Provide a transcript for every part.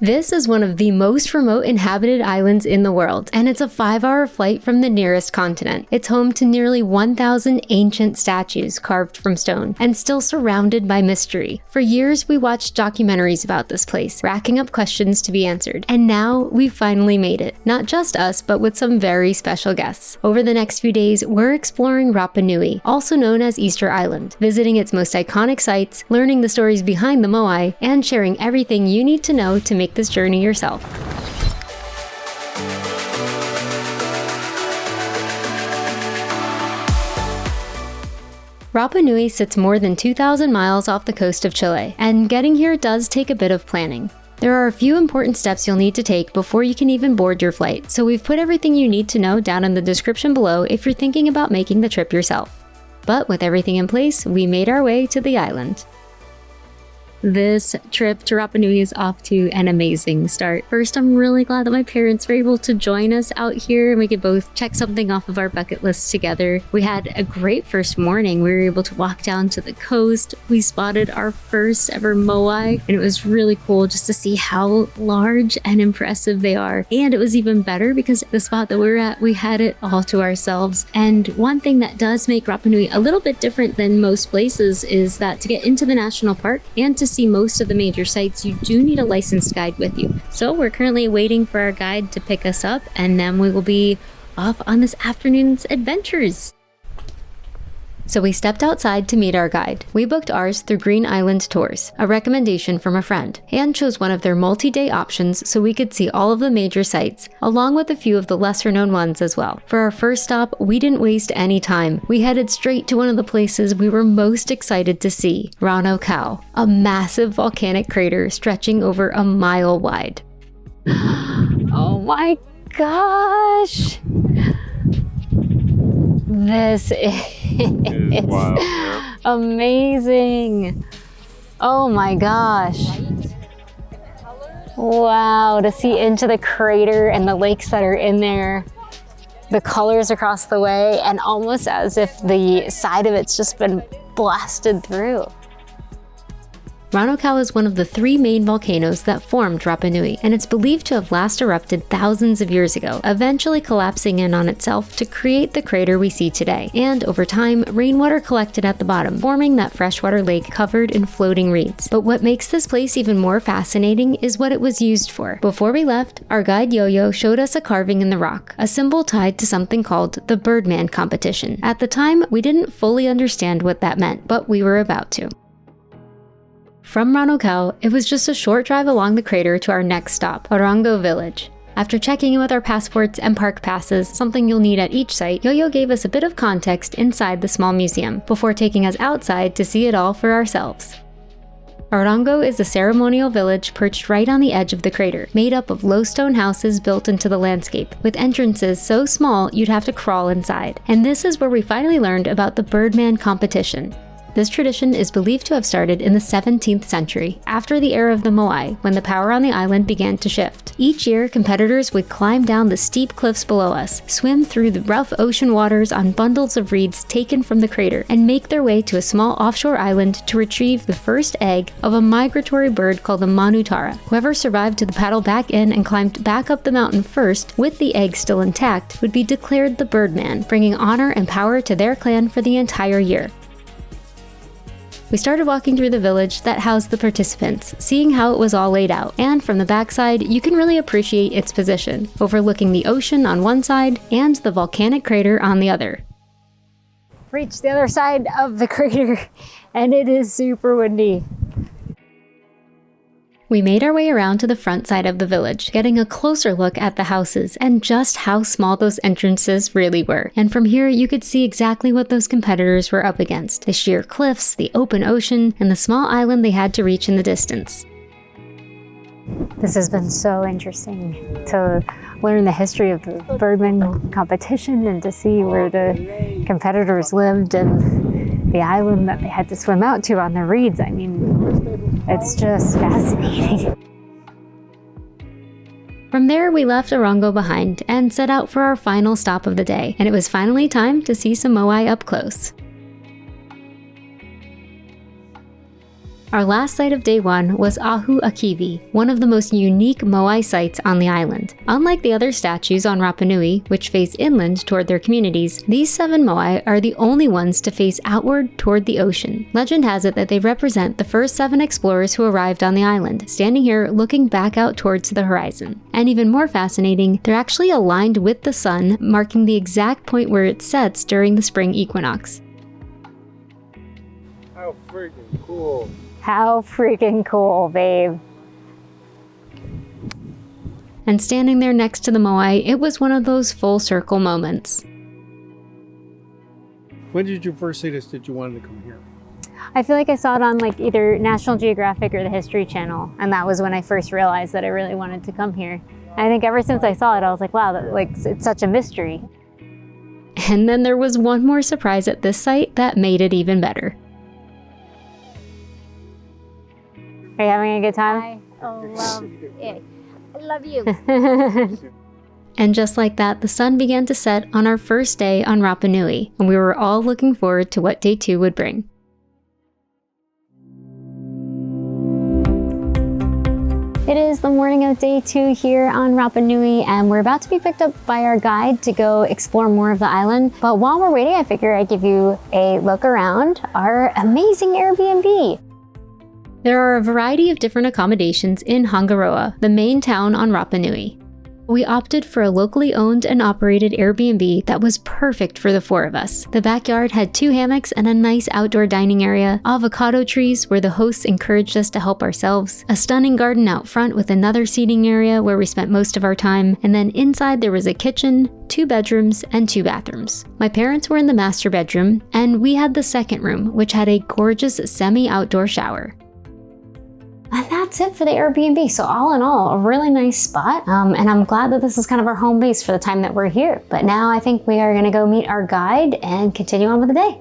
This is one of the most remote inhabited islands in the world, and it's a 5-hour flight from the nearest continent. It's home to nearly 1,000 ancient statues carved from stone, and still surrounded by mystery. For years, we watched documentaries about this place, racking up questions to be answered. And now, we finally made it. Not just us, but with some very special guests. Over the next few days, we're exploring Rapa Nui, also known as Easter Island, visiting its most iconic sites, learning the stories behind the moai, and sharing everything you need to know to make this journey yourself. Rapa Nui sits more than 2,000 miles off the coast of Chile, and getting here does take a bit of planning. There are a few important steps you'll need to take before you can even board your flight, so we've put everything you need to know down in the description below if you're thinking about making the trip yourself. But with everything in place, we made our way to the island. This trip to Rapa Nui is off to an amazing start. First, I'm really glad that my parents were able to join us out here and we could both check something off of our bucket list together. We had a great first morning. We were able to walk down to the coast. We spotted our first ever moai, and it was really cool just to see how large and impressive they are. And it was even better because the spot that we were at, we had it all to ourselves. And one thing that does make Rapa Nui a little bit different than most places is that to get into the national park and to see most of the major sites, you do need a licensed guide with you. So we're currently waiting for our guide to pick us up, and then we will be off on this afternoon's adventures. So we stepped outside to meet our guide. We booked ours through Green Island Tours, a recommendation from a friend, and chose one of their multi-day options so we could see all of the major sites, along with a few of the lesser known ones as well. For our first stop, we didn't waste any time. We headed straight to one of the places we were most excited to see, Rano, a massive volcanic crater stretching over a mile wide. Oh my gosh! This is wild, yeah. Amazing. Oh my gosh. Wow, to see into the crater and the lakes that are in there, the colors across the way, and almost as if the side of it's just been blasted through. Rano is one of the 3 main volcanoes that formed Rapa Nui, and it's believed to have last erupted thousands of years ago, eventually collapsing in on itself to create the crater we see today. And over time, rainwater collected at the bottom, forming that freshwater lake covered in floating reeds. But what makes this place even more fascinating is what it was used for. Before we left, our guide Yo-Yo showed us a carving in the rock, a symbol tied to something called the Birdman competition. At the time, we didn't fully understand what that meant, but we were about to. From Rano, it was just a short drive along the crater to our next stop, Orongo village. After checking in with our passports and park passes, something you'll need at each site, Yo-Yo gave us a bit of context inside the small museum, before taking us outside to see it all for ourselves. Orongo is a ceremonial village perched right on the edge of the crater, made up of low stone houses built into the landscape, with entrances so small you'd have to crawl inside. And this is where we finally learned about the Birdman competition. This tradition is believed to have started in the 17th century, after the era of the moai, when the power on the island began to shift. Each year, competitors would climb down the steep cliffs below us, swim through the rough ocean waters on bundles of reeds taken from the crater, and make their way to a small offshore island to retrieve the first egg of a migratory bird called the manutara. Whoever survived to paddle back in and climbed back up the mountain first, with the egg still intact, would be declared the Birdman, bringing honor and power to their clan for the entire year. We started walking through the village that housed the participants, seeing how it was all laid out, and from the backside, you can really appreciate its position, overlooking the ocean on one side and the volcanic crater on the other. Reached the other side of the crater, and it is super windy. We made our way around to the front side of the village, getting a closer look at the houses and just how small those entrances really were. And from here, you could see exactly what those competitors were up against: the sheer cliffs, the open ocean, and the small island they had to reach in the distance. This has been so interesting to learn the history of the Birdman competition and to see where the competitors lived and the island that they had to swim out to on the reeds. I mean, it's just fascinating. From there, we left Orongo behind and set out for our final stop of the day, and it was finally time to see some moai up close. Our last site of day 1 was Ahu A Kivi, one of the most unique moai sites on the island. Unlike the other statues on Rapa Nui, which face inland toward their communities, these 7 moai are the only ones to face outward toward the ocean. Legend has it that they represent the first 7 explorers who arrived on the island, standing here looking back out towards the horizon. And even more fascinating, they're actually aligned with the sun, marking the exact point where it sets during the spring equinox. How freaking cool. How freaking cool, babe. And standing there next to the moai, it was one of those full circle moments. When did you first see this that you wanted to come here? I feel like I saw it on like either National Geographic or the History Channel, and that was when I first realized that I really wanted to come here. I think ever since I saw it, I was like, wow, it's such a mystery. And then there was one more surprise at this site that made it even better. Are you having a good time? I love it. I love you. And just like that, the sun began to set on our first day on Rapa Nui, and we were all looking forward to what day 2 would bring. It is the morning of day 2 here on Rapa Nui, and we're about to be picked up by our guide to go explore more of the island. But while we're waiting, I figure I'd give you a look around our amazing Airbnb. There are a variety of different accommodations in Hangaroa, the main town on Rapa Nui. We opted for a locally owned and operated Airbnb that was perfect for the 4 of us. The backyard had 2 hammocks and a nice outdoor dining area, avocado trees where the hosts encouraged us to help ourselves, a stunning garden out front with another seating area where we spent most of our time, and then inside there was a kitchen, 2 bedrooms, and 2 bathrooms. My parents were in the master bedroom, and we had the second room, which had a gorgeous semi-outdoor shower. And that's it for the Airbnb. So all in all, a really nice spot. And I'm glad that this is kind of our home base for the time that we're here. But now I think we are gonna go meet our guide and continue on with the day.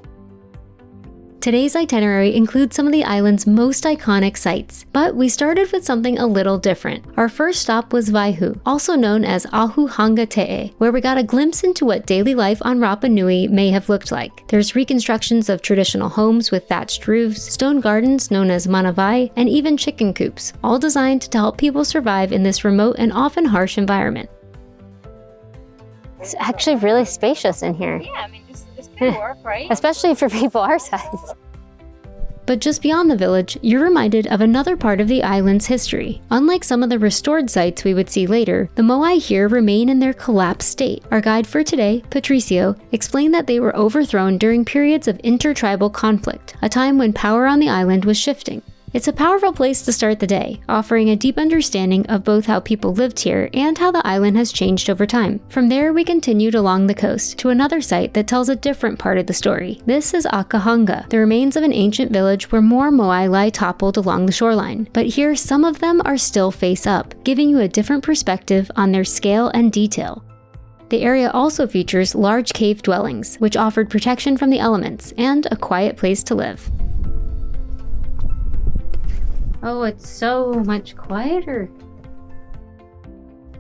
Today's itinerary includes some of the island's most iconic sites, but we started with something a little different. Our first stop was Vaihu, also known as Ahu Hanga Te'e, where we got a glimpse into what daily life on Rapa Nui may have looked like. There's reconstructions of traditional homes with thatched roofs, stone gardens known as manavai, and even chicken coops, all designed to help people survive in this remote and often harsh environment. It's actually really spacious in here. Yeah, I mean, this could work, right? Especially for people our size. But just beyond the village, you're reminded of another part of the island's history. Unlike some of the restored sites we would see later, the moai here remain in their collapsed state. Our guide for today, Patricio, explained that they were overthrown during periods of intertribal conflict, a time when power on the island was shifting. It's a powerful place to start the day, offering a deep understanding of both how people lived here and how the island has changed over time. From there, we continued along the coast to another site that tells a different part of the story. This is Akahanga, the remains of an ancient village where more moai lie toppled along the shoreline. But here, some of them are still face up, giving you a different perspective on their scale and detail. The area also features large cave dwellings, which offered protection from the elements and a quiet place to live. Oh, it's so much quieter.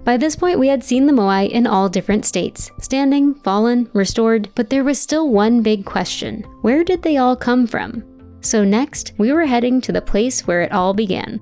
By this point, we had seen the moai in all different states, standing, fallen, restored, but there was still one big question. Where did they all come from? So next, we were heading to the place where it all began.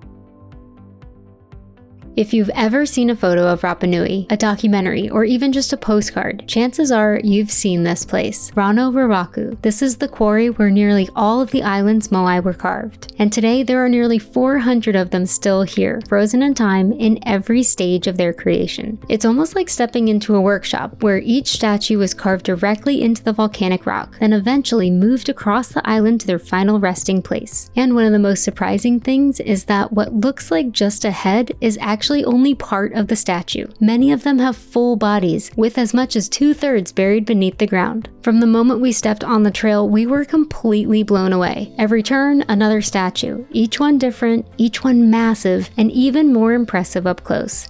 If you've ever seen a photo of Rapa Nui, a documentary, or even just a postcard, chances are you've seen this place, Rano, Raraku. This is the quarry where nearly all of the island's moai were carved. And today there are nearly 400 of them still here, frozen in time in every stage of their creation. It's almost like stepping into a workshop where each statue was carved directly into the volcanic rock, then eventually moved across the island to their final resting place. And one of the most surprising things is that what looks like just a head is actually only part of the statue. Many of them have full bodies, with as much as 2/3 buried beneath the ground. From the moment we stepped on the trail, we were completely blown away. Every turn, another statue, each one different, each one massive, and even more impressive up close.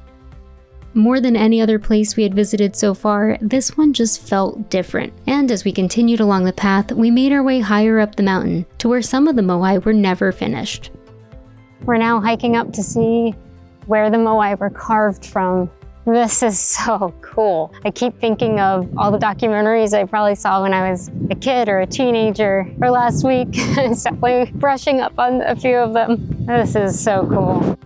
More than any other place we had visited so far, this one just felt different. And as we continued along the path, we made our way higher up the mountain, to where some of the moai were never finished. We're now hiking up to see where the moai were carved from. This is so cool. I keep thinking of all the documentaries I probably saw when I was a kid or a teenager or last week. It's definitely brushing up on a few of them. This is so cool.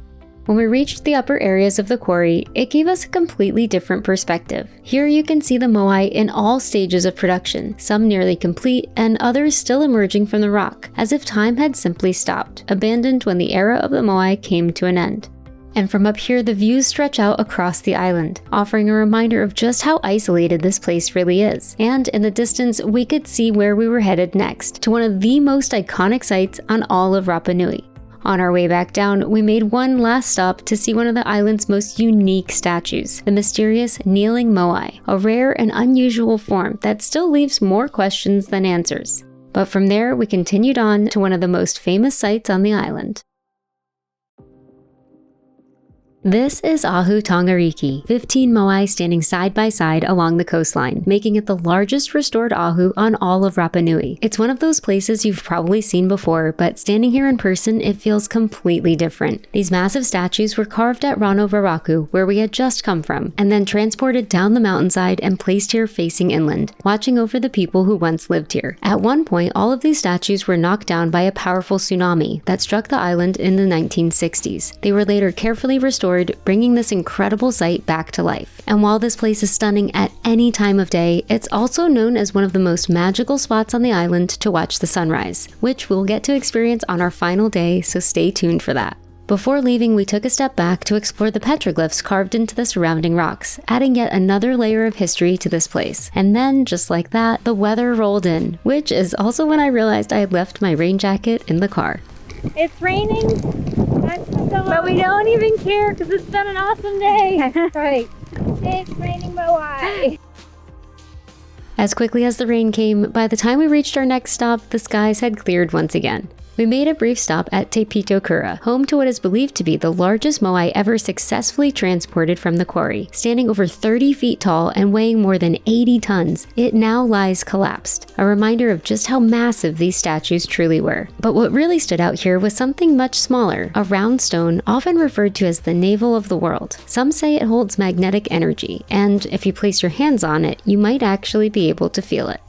When we reached the upper areas of the quarry, it gave us a completely different perspective. Here you can see the moai in all stages of production, some nearly complete and others still emerging from the rock, as if time had simply stopped, abandoned when the era of the moai came to an end. And from up here, the views stretch out across the island, offering a reminder of just how isolated this place really is. And in the distance, we could see where we were headed next, to one of the most iconic sites on all of Rapa Nui. On our way back down, we made one last stop to see one of the island's most unique statues, the mysterious kneeling moai, a rare and unusual form that still leaves more questions than answers. But from there, we continued on to one of the most famous sites on the island. This is Ahu Tongariki, 15 moai standing side by side along the coastline, making it the largest restored ahu on all of Rapa Nui. It's one of those places you've probably seen before, but standing here in person, it feels completely different. These massive statues were carved at Rano, Raraku, where we had just come from, and then transported down the mountainside and placed here facing inland, watching over the people who once lived here. At one point, all of these statues were knocked down by a powerful tsunami that struck the island in the 1960s. They were later carefully restored, bringing this incredible site back to life. And while this place is stunning at any time of day, it's also known as one of the most magical spots on the island to watch the sunrise, which we'll get to experience on our final day, so stay tuned for that. Before leaving, we took a step back to explore the petroglyphs carved into the surrounding rocks, adding yet another layer of history to this place. And then, just like that, the weather rolled in, which is also when I realized I had left my rain jacket in the car. It's raining, but we don't even care because it's been an awesome day. Right. It's raining moai. As quickly as the rain came, by the time we reached our next stop, the skies had cleared once again. We made a brief stop at Te Pahu, home to what is believed to be the largest moai ever successfully transported from the quarry. Standing over 30 feet tall and weighing more than 80 tons, it now lies collapsed, a reminder of just how massive these statues truly were. But what really stood out here was something much smaller, a round stone often referred to as the navel of the world. Some say it holds magnetic energy, and if you place your hands on it, you might actually be able to feel it.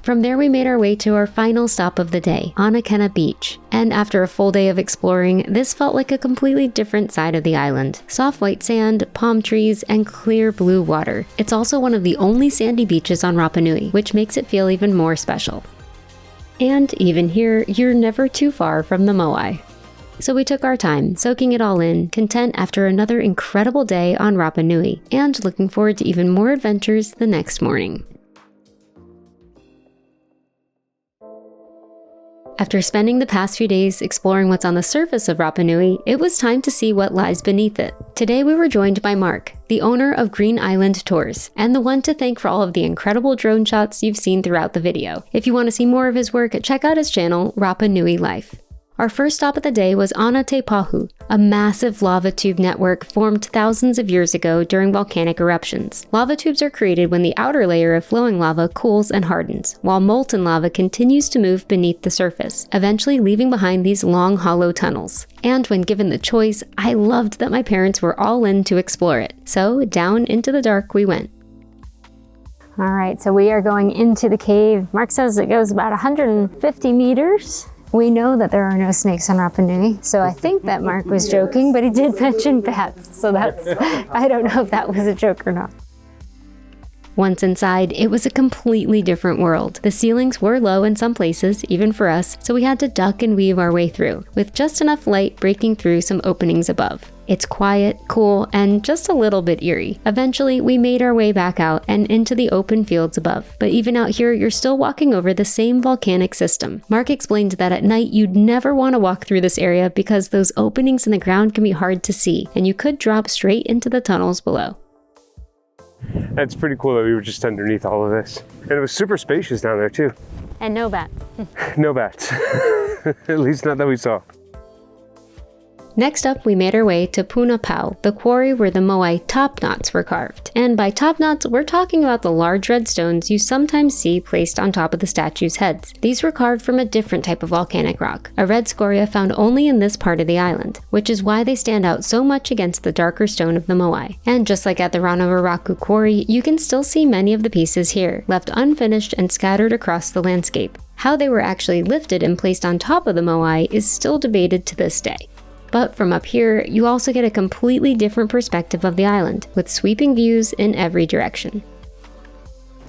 From there, we made our way to our final stop of the day, Anakena Beach. And after a full day of exploring, this felt like a completely different side of the island. Soft white sand, palm trees, and clear blue water. It's also one of the only sandy beaches on Rapa Nui, which makes it feel even more special. And even here, you're never too far from the moai. So we took our time, soaking it all in, content after another incredible day on Rapa Nui, and looking forward to even more adventures the next morning. After spending the past few days exploring what's on the surface of Rapa Nui, it was time to see what lies beneath it. Today we were joined by Mark, the owner of Green Island Tours, and the one to thank for all of the incredible drone shots you've seen throughout the video. If you want to see more of his work, check out his channel, Rapa Nui Life. Our first stop of the day was on Te Pahu, a massive lava tube network formed thousands of years ago during volcanic eruptions. Lava tubes are created when the outer layer of flowing lava cools and hardens, while molten lava continues to move beneath the surface, eventually leaving behind these long, hollow tunnels. And when given the choice, I loved that my parents were all in to explore it. So down into the dark we went. All right, so we are going into the cave. Mark says it goes about 150 meters. We know that there are no snakes on Rapa Nui, so I think that Mark was joking, but he did mention bats, so that's, I don't know if that was a joke or not. Once inside, it was a completely different world. The ceilings were low in some places, even for us, so we had to duck and weave our way through, with just enough light breaking through some openings above. It's quiet, cool, and just a little bit eerie. Eventually, we made our way back out and into the open fields above. But even out here, you're still walking over the same volcanic system. Mark explained that at night, you'd never want to walk through this area because those openings in the ground can be hard to see, and you could drop straight into the tunnels below. It's pretty cool that we were just underneath all of this. And it was super spacious down there too. And no bats. No bats. At least not that we saw. Next up, we made our way to Te Pahu, the quarry where the moai top knots were carved. And by top knots, we're talking about the large red stones you sometimes see placed on top of the statues' heads. These were carved from a different type of volcanic rock, a red scoria found only in this part of the island, which is why they stand out so much against the darker stone of the moai. And just like at the Rano Raraku quarry, you can still see many of the pieces here, left unfinished and scattered across the landscape. How they were actually lifted and placed on top of the moai is still debated to this day. But from up here, you also get a completely different perspective of the island, with sweeping views in every direction.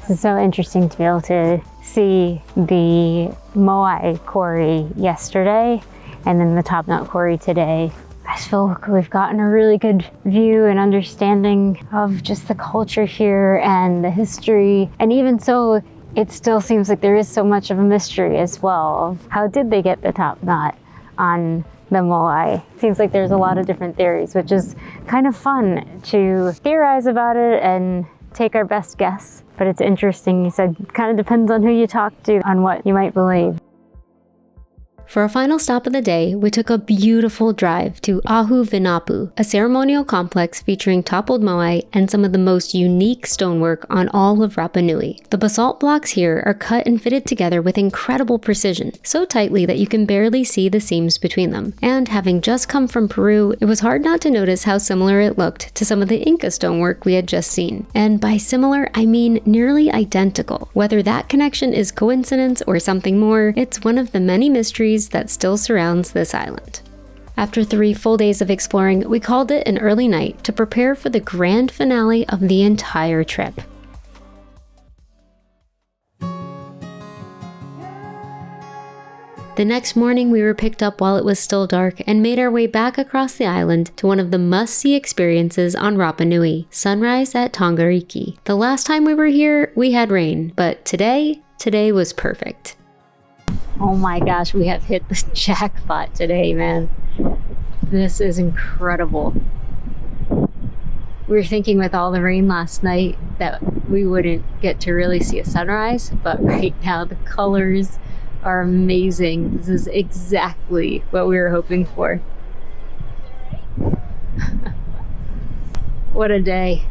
It's so interesting to be able to see the moai quarry yesterday and then the top knot quarry today. I just feel like we've gotten a really good view and understanding of just the culture here and the history. And even so, it still seems like there is so much of a mystery as well of how did they get the top knot on the moai. Seems like there's a lot of different theories, which is kind of fun to theorize about it and take our best guess. But it's interesting, you said, kind of depends on who you talk to on what you might believe. For our final stop of the day, we took a beautiful drive to Ahu Vinapu, a ceremonial complex featuring toppled moai and some of the most unique stonework on all of Rapa Nui. The basalt blocks here are cut and fitted together with incredible precision, so tightly that you can barely see the seams between them. And having just come from Peru, it was hard not to notice how similar it looked to some of the Inca stonework we had just seen. And by similar, I mean nearly identical. Whether that connection is coincidence or something more, it's one of the many mysteries that still surrounds this island. After 3 full days of exploring, we called it an early night to prepare for the grand finale of the entire trip. The next morning, we were picked up while it was still dark and made our way back across the island to one of the must-see experiences on Rapa Nui, sunrise at Tongariki. The last time we were here, we had rain, but today was perfect. Oh my gosh, we have hit the jackpot today, man. This is incredible. We were thinking with all the rain last night that we wouldn't get to really see a sunrise, but right now the colors are amazing. This is exactly what we were hoping for. What a day.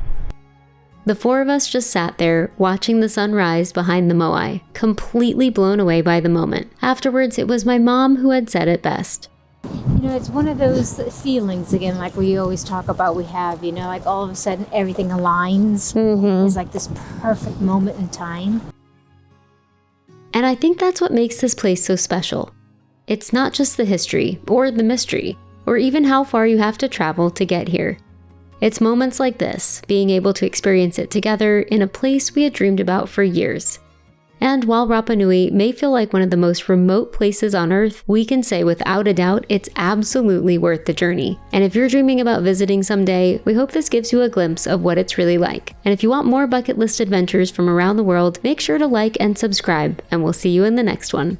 The 4 of us just sat there, watching the sun rise behind the moai, completely blown away by the moment. Afterwards, it was my mom who had said it best. You know, it's one of those feelings, again, like we always talk about we have, you know, like all of a sudden everything aligns. It's like this perfect moment in time. And I think that's what makes this place so special. It's not just the history, or the mystery, or even how far you have to travel to get here. It's moments like this, being able to experience it together in a place we had dreamed about for years. And while Rapa Nui may feel like one of the most remote places on Earth, we can say without a doubt it's absolutely worth the journey. And if you're dreaming about visiting someday, we hope this gives you a glimpse of what it's really like. And if you want more bucket list adventures from around the world, make sure to like and subscribe, and we'll see you in the next one.